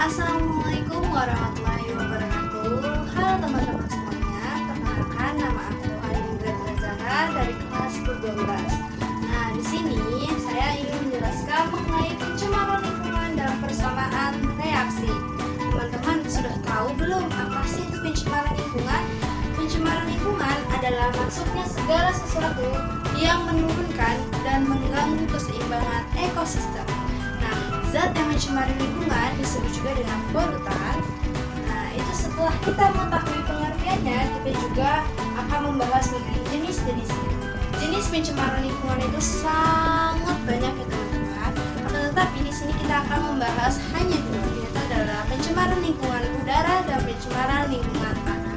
Assalamualaikum warahmatullahi wabarakatuh. Halo teman-teman semuanya, perkenalkan nama aku Aindra Zahra dari kelas 12. Nah, di sini saya ingin menjelaskan mengenai pencemaran lingkungan dalam persamaan reaksi. Teman-teman sudah tahu belum apa sih itu pencemaran lingkungan? Pencemaran lingkungan adalah masuknya segala sesuatu yang menurunkan dan mengganggu keseimbangan ekosistem. Nah, zat yang mencemari lingkungan disebut juga dengan polutan. Nah, itu setelah kita mengetahui pengertiannya, kita juga akan membahas mengenai jenis-jenisnya. Jenis pencemaran lingkungan itu sangat banyak ya teman-teman. Tetapi di sini kita akan membahas hanya dua, yaitu adalah pencemaran lingkungan udara dan pencemaran lingkungan tanah.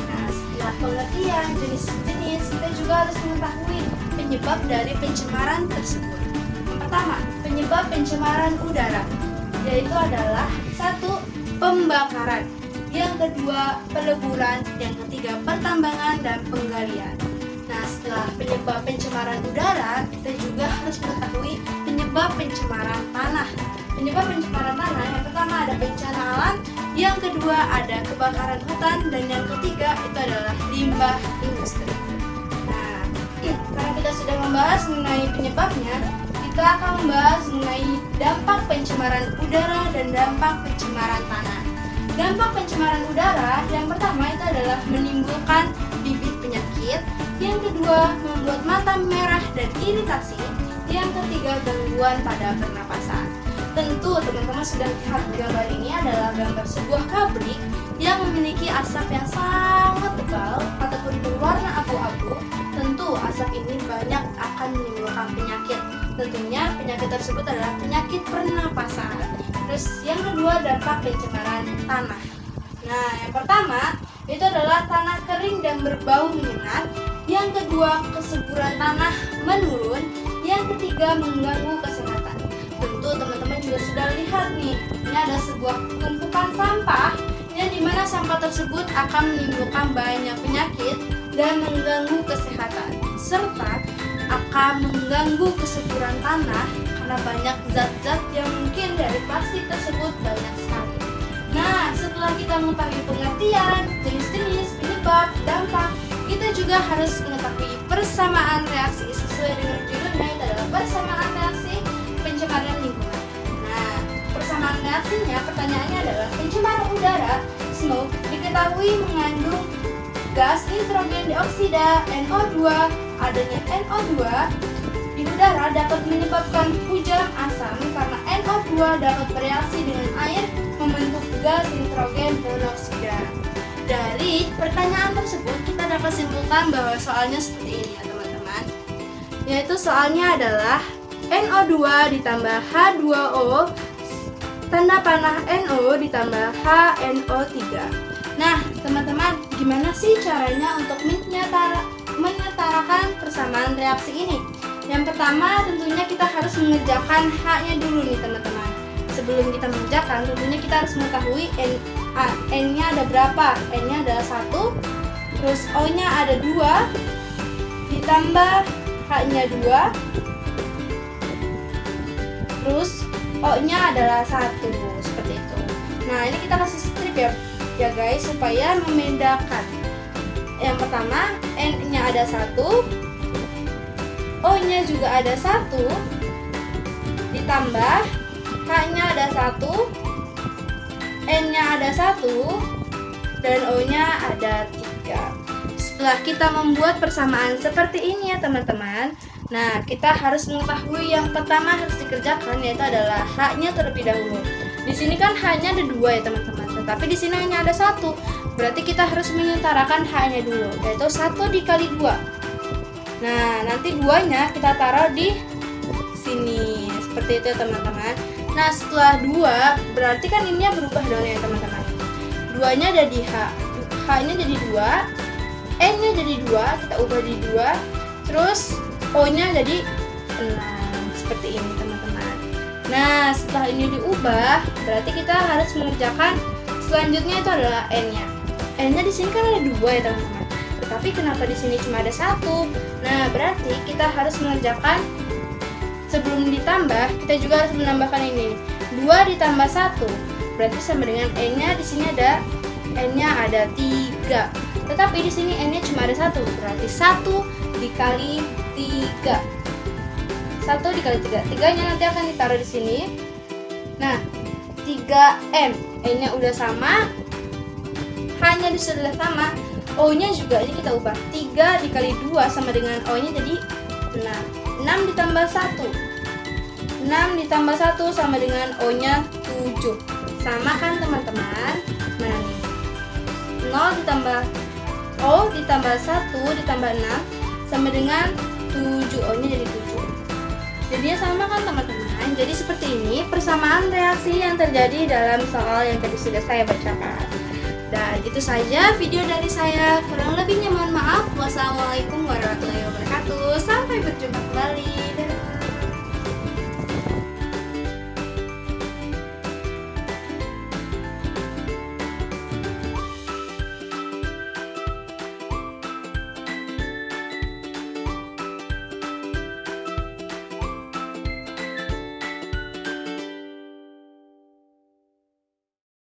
Nah, setelah pengertian jenis-jenis, kita juga harus mengetahui penyebab dari pencemaran tersebut. Pertama, penyebab pencemaran udara, yaitu adalah satu, pembakaran, yang kedua, peleburan, yang ketiga, pertambangan dan penggalian. Nah, setelah penyebab pencemaran udara, kita juga harus mengetahui penyebab pencemaran tanah. Penyebab pencemaran tanah, yang pertama ada bencana alam, yang kedua ada kebakaran hutan, dan yang ketiga itu adalah limbah industri. Nah, karena kita sudah membahas mengenai penyebabnya, kita akan membahas mengenai dampak pencemaran udara dan dampak pencemaran tanah. Dampak pencemaran udara yang pertama itu adalah menimbulkan bibit penyakit, yang kedua membuat mata merah dan iritasi, yang ketiga gangguan pada pernapasan. Tentu teman-teman sudah lihat gambar ini adalah gambar sebuah pabrik yang memiliki asap yang sangat tebal ataupun berwarna abu-abu. Tentu asap ini banyak akan menimbulkan penyakit. Tentunya penyakit tersebut adalah penyakit pernapasan. Terus yang kedua dampak pencemaran tanah. Nah, yang pertama itu adalah tanah kering dan berbau menyengat. Yang kedua kesuburan tanah menurun. Yang ketiga mengganggu kesehatan. Tentu teman-teman juga sudah lihat nih, ini ada sebuah tumpukan sampah yang dimana sampah tersebut akan menimbulkan banyak penyakit dan mengganggu kesehatan, serta akan mengganggu kesuburan tanah karena banyak zat-zat yang mungkin dari plastik tersebut banyak sekali. Nah, setelah kita mengetahui pengertian, jenis-jenis, penyebab, dampak, kita juga harus mengetahui persamaan reaksi sesuai dengan judulnya, itu adalah persamaan reaksi pencemaran lingkungan. Nah, persamaan reaksinya, pertanyaannya adalah pencemaran udara, smoke, diketahui mengandung gas nitrogen dioksida NO2. Adanya NO2 di udara dapat menyebabkan hujan asam karena NO2 dapat bereaksi dengan air membentuk gas nitrogen monoksida. Dari pertanyaan tersebut kita dapat simpulkan bahwa soalnya seperti ini ya teman-teman. Yaitu soalnya adalah NO2 ditambah H2O tanda panah NO ditambah HNO3. Nah, teman-teman, gimana sih caranya untuk menyetarakan persamaan reaksi ini? Yang pertama, tentunya kita harus mengerjakan H-nya dulu nih, teman-teman. Sebelum kita mengerjakan, tentunya kita harus mengetahui N-nya ada berapa. N-nya adalah 1, terus O-nya ada 2, ditambah H-nya 2, terus O-nya adalah 1, seperti itu. Nah, ini kita kasih strip ya guys, supaya membedakan. Yang pertama, N-nya ada 1, O-nya juga ada 1, ditambah H-nya ada 1, N-nya ada 1, dan O-nya ada 3. Setelah kita membuat persamaan seperti ini ya teman-teman, nah kita harus mengetahui yang pertama harus dikerjakan, yaitu adalah H-nya terlebih dahulu. Di sini kan H-nya ada 2 ya teman-teman, tetapi di sini hanya ada 1. Berarti kita harus menyetarakan H-nya dulu, yaitu 1 dikali 2. Nah, nanti 2-nya kita taruh di sini, seperti itu ya teman-teman. Nah, setelah 2, berarti kan ininya berubah dong ya teman-teman. 2-nya ada di H, H-nya jadi 2, N-nya jadi 2, kita ubah di 2, terus O-nya jadi 6, seperti ini teman-teman. Nah, setelah ini diubah, berarti kita harus mengerjakan selanjutnya itu adalah N-nya. N-nya di sini kan ada 2 ya teman-teman. Tetapi kenapa di sini cuma ada 1? Nah, berarti kita harus mengerjakan sebelum ditambah, kita juga harus menambahkan ini. 2 ditambah 1. berarti sama dengan N-nya di sini ada N-nya ada 3. Tetapi di sini N-nya cuma ada 1, berarti 1 dikali 3. 1 dikali 3. 3-nya nanti akan ditaruh di sini. Nah, 3M. N-nya udah sama, H-nya sudah sama, O-nya juga ini kita ubah. 3 dikali 2 sama dengan O-nya jadi 6. 6 ditambah 1. 6 ditambah 1 sama dengan O-nya 7. Sama kan teman-teman? Nah nih, 0 ditambah O ditambah 1 ditambah 6 sama dengan 7. O-nya jadi 7. Jadinya sama kan teman-teman? Jadi seperti ini persamaan reaksi yang terjadi dalam soal yang tadi sudah saya bacakan. Dan itu saja video dari saya. Kurang lebihnya mohon maaf. Wassalamualaikum warahmatullahi wabarakatuh. Sampai berjumpa kembali. Dadah.